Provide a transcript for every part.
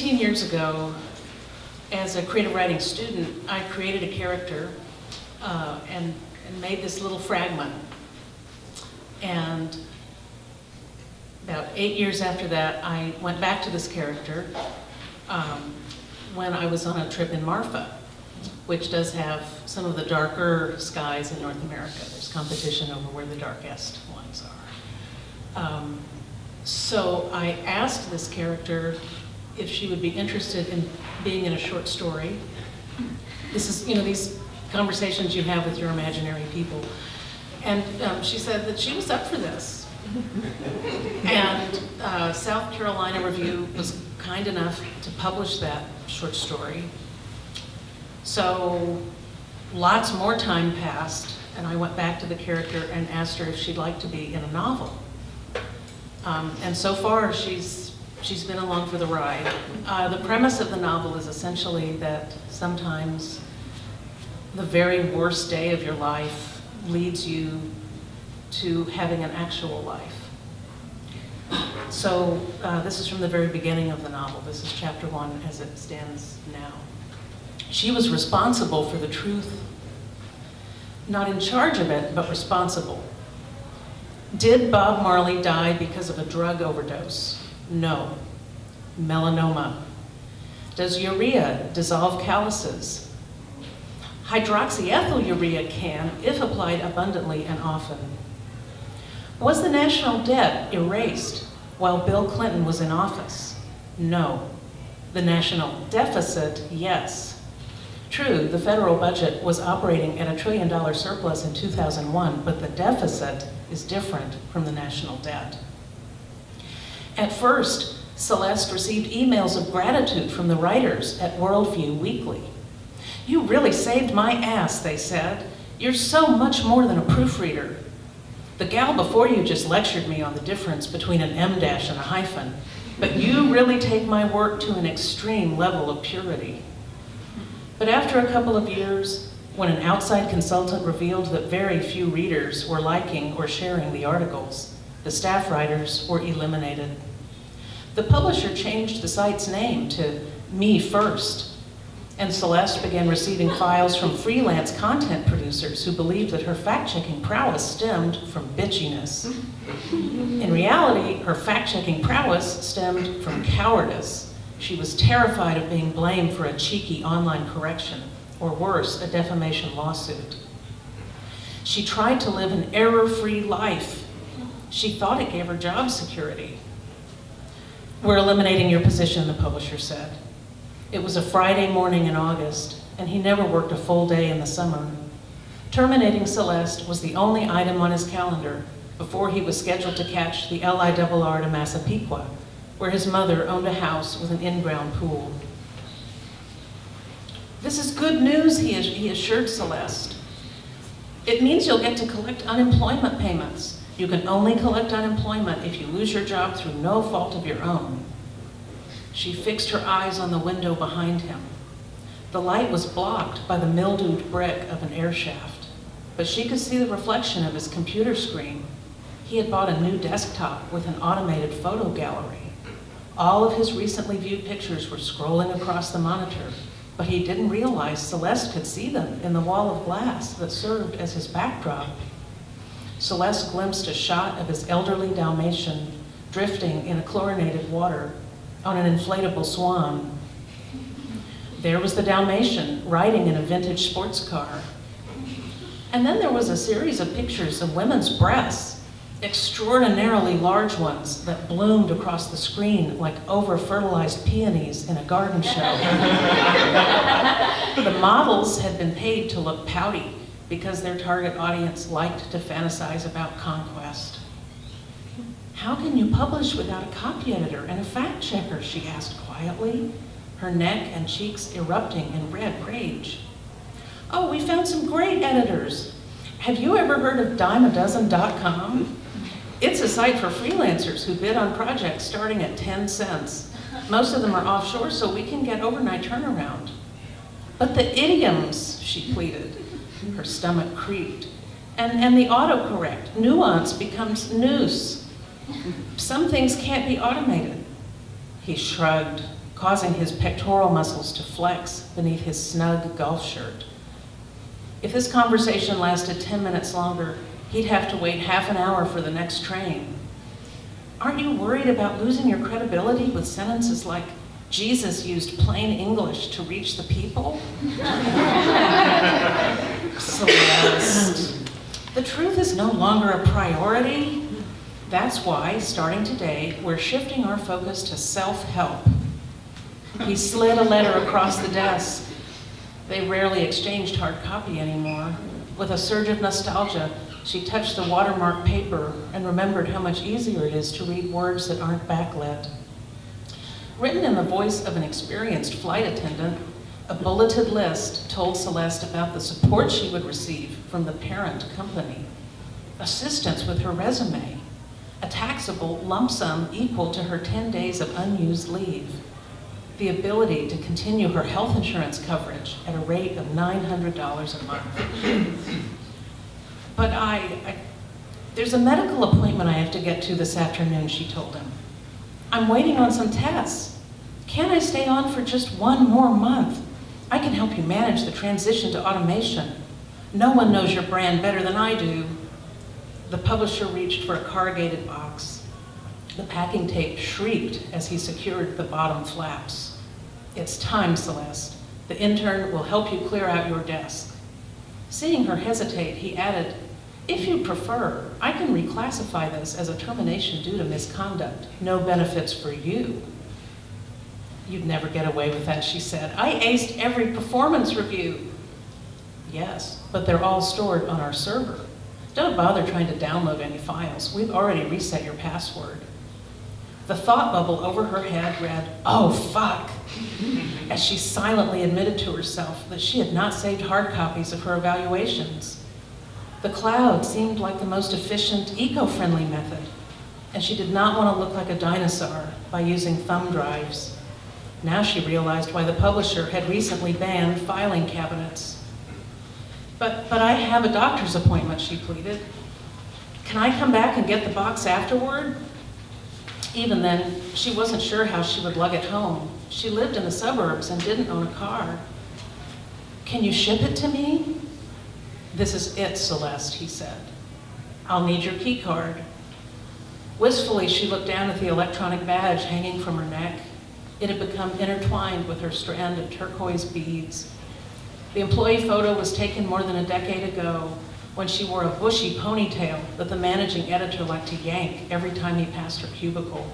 15 years ago, as a creative writing student, I created a character and made this little fragment. And about 8 years after that, I went back to this character when I was on a trip in Marfa, which does have some of the darker skies in North America. There's competition over where the darkest ones are. So I asked this character if she would be interested in being in a short story. This is, these conversations you have with your imaginary people. And she said that she was up for this. And South Carolina Review was kind enough to publish that short story. So lots more time passed, and I went back to the character and asked her if she'd like to be in a novel. And so far, she's been along for the ride. The premise of the novel is essentially that sometimes the very worst day of your life leads you to having an actual life. So this is from the very beginning of the novel. This is chapter 1 as it stands now. She was responsible for the truth, not in charge of it, but responsible. Did Bob Marley die because of a drug overdose? No. Melanoma. Does urea dissolve calluses? Hydroxyethylurea can, if applied abundantly and often. Was the national debt erased while Bill Clinton was in office? No. The national deficit, yes. True, the federal budget was operating at $1 trillion surplus in 2001, but the deficit is different from the national debt. At first, Celeste received emails of gratitude from the writers at Worldview Weekly. "You really saved my ass," they said. "You're so much more than a proofreader. The gal before you just lectured me on the difference between an M dash and a hyphen, but you really take my work to an extreme level of purity." But after a couple of years, when an outside consultant revealed that very few readers were liking or sharing the articles, the staff writers were eliminated. The publisher changed the site's name to Me First, and Celeste began receiving files from freelance content producers who believed that her fact-checking prowess stemmed from bitchiness. In reality, her fact-checking prowess stemmed from cowardice. She was terrified of being blamed for a cheeky online correction, or worse, a defamation lawsuit. She tried to live an error-free life. She thought it gave her job security. "We're eliminating your position," the publisher said. It was a Friday morning in August, and he never worked a full day in the summer. Terminating Celeste was the only item on his calendar before he was scheduled to catch the LIRR to Massapequa, where his mother owned a house with an in-ground pool. "This is good news," he assured Celeste. "It means you'll get to collect unemployment payments. You can only collect unemployment if you lose your job through no fault of your own." She fixed her eyes on the window behind him. The light was blocked by the mildewed brick of an air shaft, but she could see the reflection of his computer screen. He had bought a new desktop with an automated photo gallery. All of his recently viewed pictures were scrolling across the monitor, but he didn't realize Celeste could see them in the wall of glass that served as his backdrop. Celeste glimpsed a shot of his elderly Dalmatian drifting in a chlorinated water on an inflatable swan. There was the Dalmatian riding in a vintage sports car. And then there was a series of pictures of women's breasts, extraordinarily large ones that bloomed across the screen like over-fertilized peonies in a garden show. The models had been paid to look pouty because their target audience liked to fantasize about conquest. "How can you publish without a copy editor and a fact checker?" she asked quietly, her neck and cheeks erupting in red rage. "Oh, we found some great editors. Have you ever heard of dimeadozen.com? It's a site for freelancers who bid on projects starting at 10 cents. Most of them are offshore, so we can get overnight turnaround." "But the idioms," she pleaded. Her stomach creaked. And the autocorrect. Nuance becomes noose. Some things can't be automated." He shrugged. causing his pectoral muscles to flex beneath his snug golf shirt. If this conversation lasted 10 minutes longer, he'd have to wait half an hour for the next train. Aren't you worried about losing your credibility with sentences like, Jesus used plain English to reach the people? Celeste, the truth is no longer a priority. That's why, starting today, we're shifting our focus to self-help. He slid a letter across the desk. They rarely exchanged hard copy anymore. With a surge of nostalgia, she touched the watermarked paper and remembered how much easier it is to read words that aren't backlit. Written in the voice of an experienced flight attendant, a bulleted list told Celeste about the support she would receive from the parent company, assistance with her resume, a taxable lump sum equal to her 10 days of unused leave, the ability to continue her health insurance coverage at a rate of $900 a month. But there's a medical appointment I have to get to this afternoon, she told him. I'm waiting on some tests. Can I stay on for just one more month? I can help you manage the transition to automation. No one knows your brand better than I do. The publisher reached for a corrugated box. The packing tape shrieked as he secured the bottom flaps. It's time, Celeste. The intern will help you clear out your desk. Seeing her hesitate, he added, if you prefer, I can reclassify this as a termination due to misconduct. No benefits for you. You'd never get away with that, she said. I aced every performance review. Yes, but they're all stored on our server. Don't bother trying to download any files. We've already reset your password. The thought bubble over her head read, oh, fuck, as she silently admitted to herself that she had not saved hard copies of her evaluations. The cloud seemed like the most efficient, eco-friendly method, and she did not want to look like a dinosaur by using thumb drives. Now she realized why the publisher had recently banned filing cabinets. But I have a doctor's appointment, she pleaded. Can I come back and get the box afterward? Even then, she wasn't sure how she would lug it home. She lived in the suburbs and didn't own a car. Can you ship it to me? This is it, Celeste, he said. I'll need your key card. Wistfully, she looked down at the electronic badge hanging from her neck. It had become intertwined with her strand of turquoise beads. The employee photo was taken more than a decade ago when she wore a bushy ponytail that the managing editor liked to yank every time he passed her cubicle.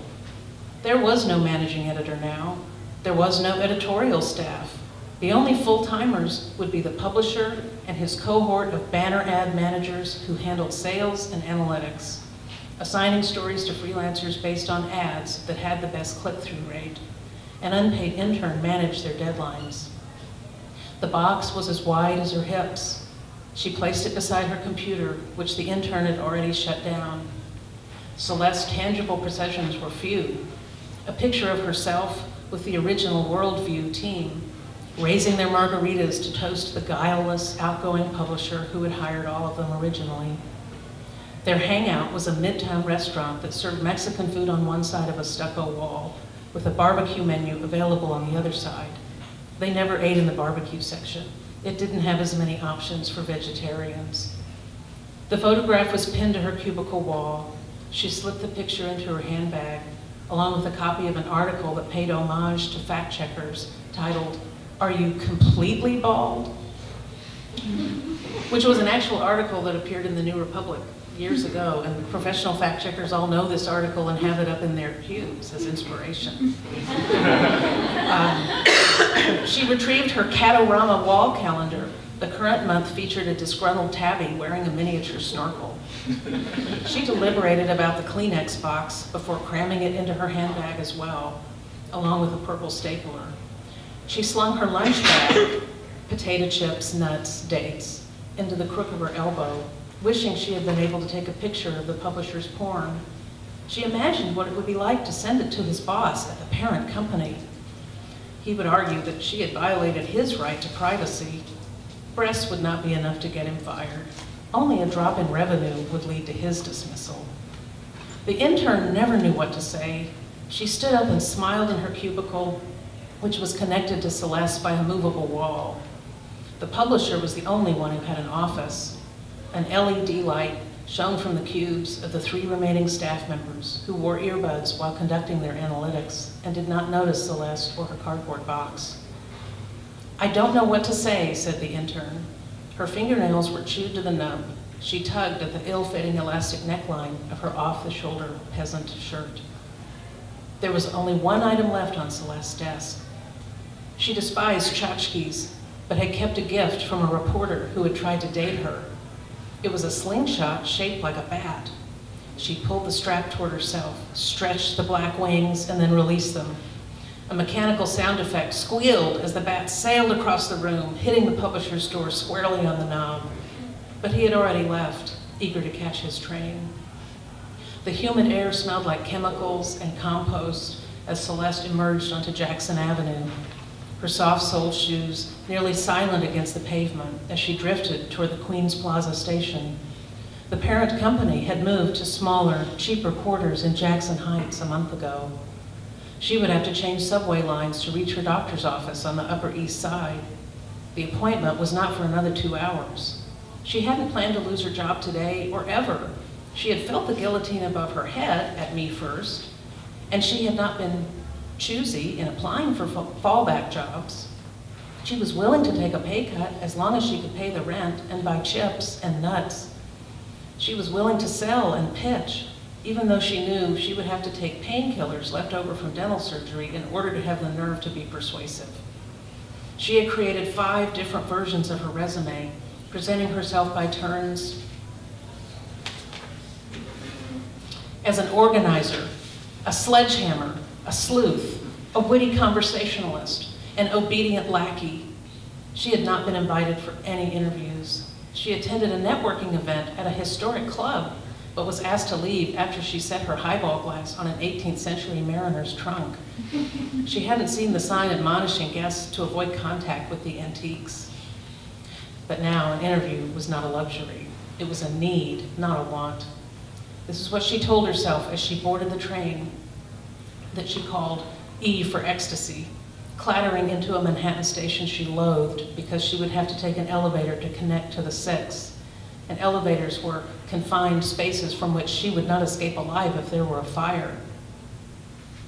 There was no managing editor now. There was no editorial staff. The only full-timers would be the publisher and his cohort of banner ad managers who handled sales and analytics, assigning stories to freelancers based on ads that had the best click-through rate. An unpaid intern managed their deadlines. The box was as wide as her hips. She placed it beside her computer, which the intern had already shut down. Celeste's tangible possessions were few. A picture of herself with the original Worldview team, raising their margaritas to toast the guileless, outgoing publisher who had hired all of them originally. Their hangout was a midtown restaurant that served Mexican food on one side of a stucco wall, with a barbecue menu available on the other side. They never ate in the barbecue section. It didn't have as many options for vegetarians. The photograph was pinned to her cubicle wall. She slipped the picture into her handbag, along with a copy of an article that paid homage to fact checkers titled, Are You Completely Bald? Which was an actual article that appeared in the New Republic years ago, and professional fact checkers all know this article and have it up in their cubes as inspiration. She retrieved her Catorama wall calendar. The current month featured a disgruntled tabby wearing a miniature snorkel. She deliberated about the Kleenex box before cramming it into her handbag as well, along with a purple stapler. She slung her lunch bag, potato chips, nuts, dates, into the crook of her elbow, wishing she had been able to take a picture of the publisher's porn. She imagined what it would be like to send it to his boss at the parent company. He would argue that she had violated his right to privacy. Breasts would not be enough to get him fired. Only a drop in revenue would lead to his dismissal. The intern never knew what to say. She stood up and smiled in her cubicle. which was connected to Celeste by a movable wall. The publisher was the only one who had an office. An LED light shone from the cubes of the 3 remaining staff members who wore earbuds while conducting their analytics and did not notice Celeste or her cardboard box. "I don't know what to say," said the intern. Her fingernails were chewed to the nub. She tugged at the ill-fitting elastic neckline of her off-the-shoulder peasant shirt. There was only one item left on Celeste's desk. She despised tchotchkes, but had kept a gift from a reporter who had tried to date her. It was a slingshot shaped like a bat. She pulled the strap toward herself, stretched the black wings, and then released them. A mechanical sound effect squealed as the bat sailed across the room, hitting the publisher's door squarely on the knob. But he had already left, eager to catch his train. The humid air smelled like chemicals and compost as Celeste emerged onto Jackson Avenue, her soft-soled shoes nearly silent against the pavement as she drifted toward the Queens Plaza station. The parent company had moved to smaller, cheaper quarters in Jackson Heights a month ago. She would have to change subway lines to reach her doctor's office on the Upper East Side. The appointment was not for another 2 hours. She hadn't planned to lose her job today or ever. She had felt the guillotine above her head at Me First, and she had not been choosy in applying for fallback jobs. She was willing to take a pay cut as long as she could pay the rent and buy chips and nuts. She was willing to sell and pitch, even though she knew she would have to take painkillers left over from dental surgery in order to have the nerve to be persuasive. She had created 5 different versions of her resume, presenting herself by turns as an organizer, a sledgehammer, a sleuth, a witty conversationalist, an obedient lackey. She had not been invited for any interviews. She attended a networking event at a historic club, but was asked to leave after she set her highball glass on an 18th century mariner's trunk. She hadn't seen the sign admonishing guests to avoid contact with the antiques. But now an interview was not a luxury. It was a need, not a want. This is what she told herself as she boarded the train that she called E for ecstasy, clattering into a Manhattan station she loathed because she would have to take an elevator to connect to the 6. And elevators were confined spaces from which she would not escape alive if there were a fire.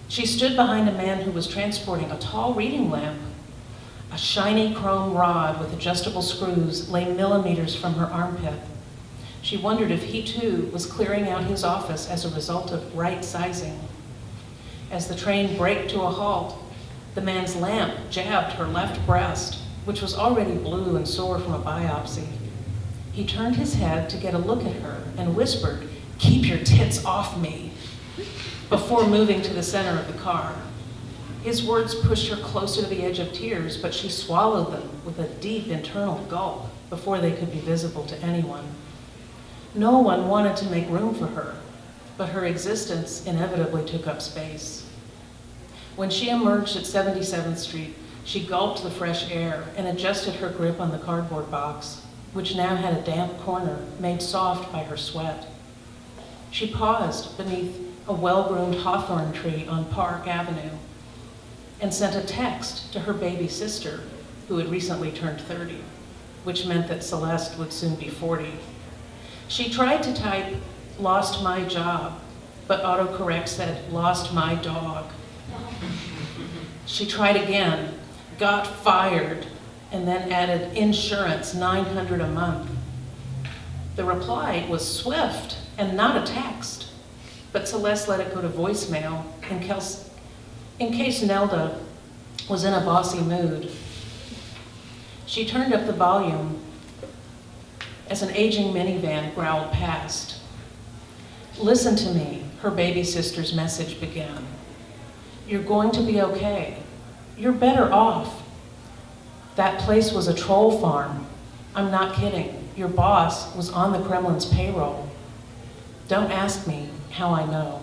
She stood behind a man who was transporting a tall reading lamp. A shiny chrome rod with adjustable screws lay millimeters from her armpit. She wondered if he too was clearing out his office as a result of right sizing. As the train braked to a halt, the man's lamp jabbed her left breast, which was already blue and sore from a biopsy. He turned his head to get a look at her and whispered, "Keep your tits off me," before moving to the center of the car. His words pushed her closer to the edge of tears, but she swallowed them with a deep internal gulp before they could be visible to anyone. No one wanted to make room for her, but her existence inevitably took up space. When she emerged at 77th Street, she gulped the fresh air and adjusted her grip on the cardboard box, which now had a damp corner made soft by her sweat. She paused beneath a well-groomed hawthorn tree on Park Avenue and sent a text to her baby sister, who had recently turned 30, which meant that Celeste would soon be 40. She tried to type, "Lost my job," but autocorrect said, "Lost my dog." She tried again, "Got fired," and then added, "Insurance, $900 a month." The reply was swift and not a text, but Celeste let it go to voicemail in case Nelda was in a bossy mood. She turned up the volume as an aging minivan growled past. "Listen to me," her baby sister's message began. "You're going to be okay. You're better off. That place was a troll farm. I'm not kidding. Your boss was on the Kremlin's payroll. Don't ask me how I know."